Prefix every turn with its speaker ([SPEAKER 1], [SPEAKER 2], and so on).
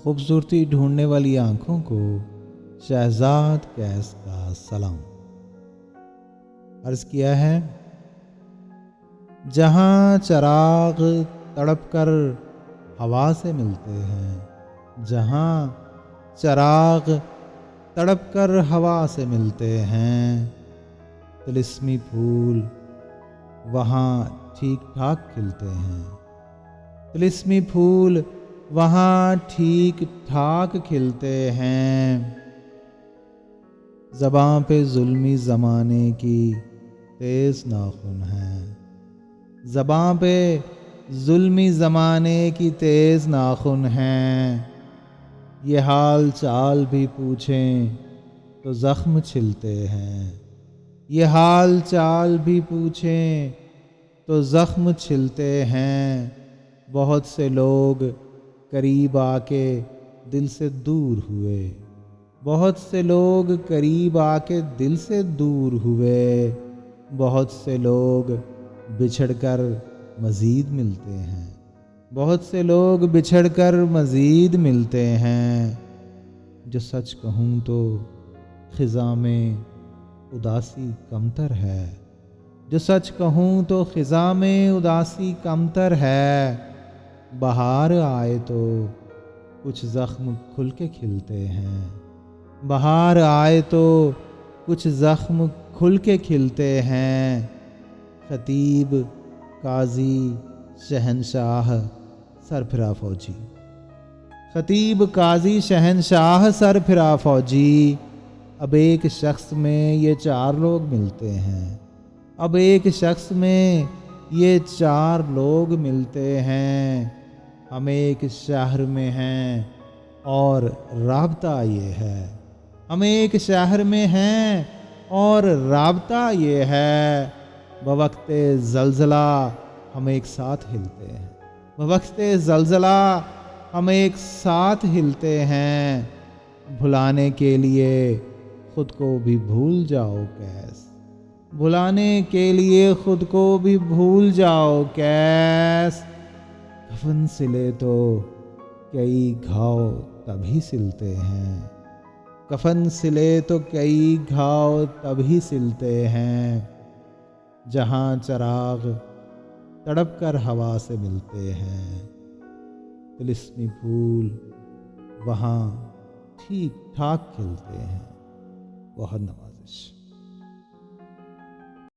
[SPEAKER 1] خوبصورتی ڈھونڈنے والی آنکھوں کو شہزاد کیس کا سلام۔ عرض کیا ہے، جہاں چراغ تڑپ کر ہوا سے ملتے ہیں، جہاں چراغ تڑپ کر ہوا سے ملتے ہیں، طلسمی پھول وہاں ٹھیک ٹھاک کھلتے ہیں، طلسمی پھول وہاں ٹھیک ٹھاک کھلتے ہیں۔ زباں پہ ظلمی زمانے کی تیز ناخن ہیں، زباں پہ ظلمی زمانے کی تیز ناخن ہیں، یہ حال چال بھی پوچھیں تو زخم چھلتے ہیں، یہ حال چال بھی پوچھیں تو زخم چھلتے ہیں۔ بہت سے لوگ قریب آ کے دل سے دور ہوئے، بہت سے لوگ قریب آ کے دل سے دور ہوئے، بہت سے لوگ بچھڑ کر مزید ملتے ہیں، بہت سے لوگ بچھڑ کر مزید ملتے ہیں۔ جو سچ کہوں تو خزاں میں اداسی کمتر ہے، جو سچ کہوں تو خزاں میں اداسی کمتر ہے، بہار آئے تو کچھ زخم کھل کے کھلتے ہیں، بہار آئے تو کچھ زخم کھل کے کھلتے ہیں۔ خطیب قاضی شہنشاہ سر پھرا فوجی، خطیب قاضی شہنشاہ سر پھرا فوجی، اب ایک شخص میں یہ چار لوگ ملتے ہیں، اب ایک شخص میں یہ چار لوگ ملتے ہیں، ہم ایک شہر میں ہیں اور رابطہ یہ ہے، ہم ایک شہر میں ہیں اور رابطہ یہ ہے، بوقت زلزلہ ہم ایک ساتھ ہلتے ہیں، بوقت زلزلہ ہم ایک ساتھ ہلتے ہیں، بھلانے کے لیے خود کو بھی بھول جاؤ کیس، بھلانے کے لیے خود کو بھی بھول جاؤ کیس، کفن سلے تو کئی گھاؤ تبھی سلتے ہیں، کفن سلے تو کئی گھاؤ تبھی سلتے ہیں، جہاں چراغ تڑپ کر ہوا سے ملتے ہیں، طلسمی پھول وہاں ٹھیک ٹھاک کھلتے ہیں۔ بہت نوازش۔